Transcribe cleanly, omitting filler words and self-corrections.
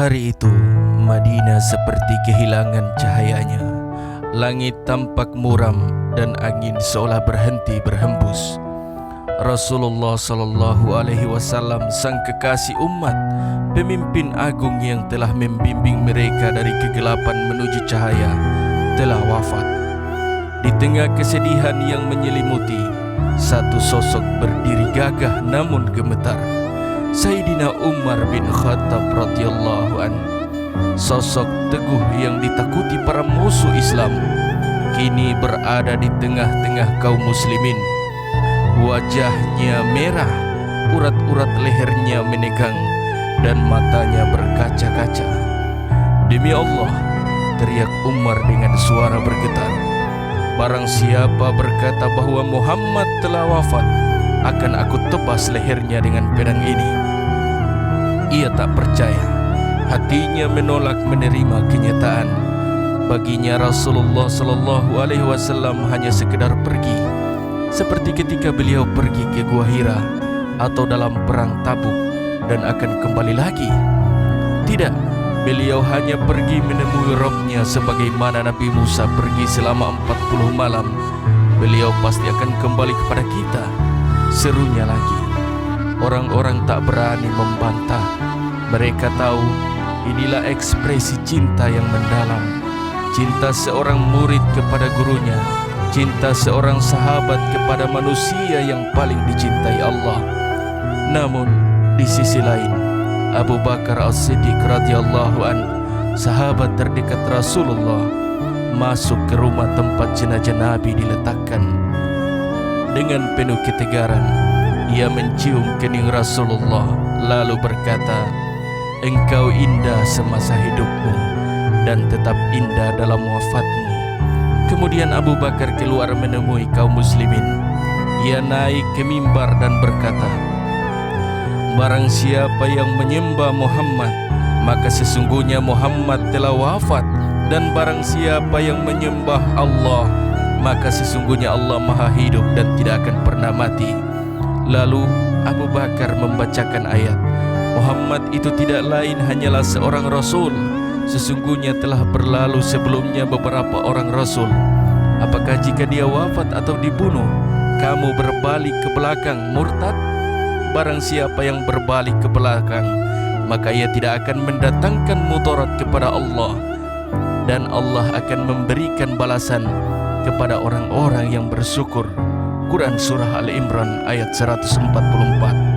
Hari itu, Madinah seperti kehilangan cahayanya. Langit tampak muram dan angin seolah berhenti berhembus. Rasulullah sallallahu alaihi wasallam, sang kekasih umat, pemimpin agung yang telah membimbing mereka dari kegelapan menuju cahaya, telah wafat. Di tengah kesedihan yang menyelimuti, satu sosok berdiri gagah namun gemetar. Sayyidina Umar bin Khattab radhiyallahu anhu, sosok teguh yang ditakuti para musuh Islam, kini berada di tengah-tengah kaum muslimin. Wajahnya merah, urat-urat lehernya menegang, dan matanya berkaca-kaca. Demi Allah, teriak Umar dengan suara bergetar, barang siapa berkata bahwa Muhammad telah wafat, akan aku tebas lehernya dengan pedang ini. Ia tak percaya, hatinya menolak menerima kenyataan. Baginya Rasulullah sallallahu alaihi wasallam hanya sekedar pergi, seperti ketika beliau pergi ke Gua Hira atau dalam perang Tabuk dan akan kembali lagi. Tidak, beliau hanya pergi menemui Rabb-Nya sebagaimana Nabi Musa pergi selama 40 malam. Beliau pasti akan kembali kepada kita. Serunya lagi. Orang-orang tak berani membantah. Mereka tahu inilah ekspresi cinta yang mendalam. Cinta seorang murid kepada gurunya, cinta seorang sahabat kepada manusia yang paling dicintai Allah. Namun di sisi lain, Abu Bakar As-Siddiq radhiyallahu anhu, sahabat terdekat Rasulullah, masuk ke rumah tempat jenazah Nabi diletakkan. Dengan penuh ketegaran, ia mencium kening Rasulullah lalu berkata, "Engkau indah semasa hidupmu dan tetap indah dalam wafatmu." Kemudian Abu Bakar keluar menemui kaum muslimin. Ia naik ke mimbar dan berkata, "Barang siapa yang menyembah Muhammad, maka sesungguhnya Muhammad telah wafat. Dan barang siapa yang menyembah Allah, maka sesungguhnya Allah maha hidup dan tidak akan pernah mati." Lalu Abu Bakar membacakan ayat, "Muhammad itu tidak lain hanyalah seorang Rasul. Sesungguhnya telah berlalu sebelumnya beberapa orang Rasul. Apakah jika dia wafat atau dibunuh, kamu berbalik ke belakang murtad? Barang siapa yang berbalik ke belakang, maka ia tidak akan mendatangkan mudarat kepada Allah. Dan Allah akan memberikan balasan kepada orang-orang yang bersyukur." Quran Surah Al-Imran ayat 144.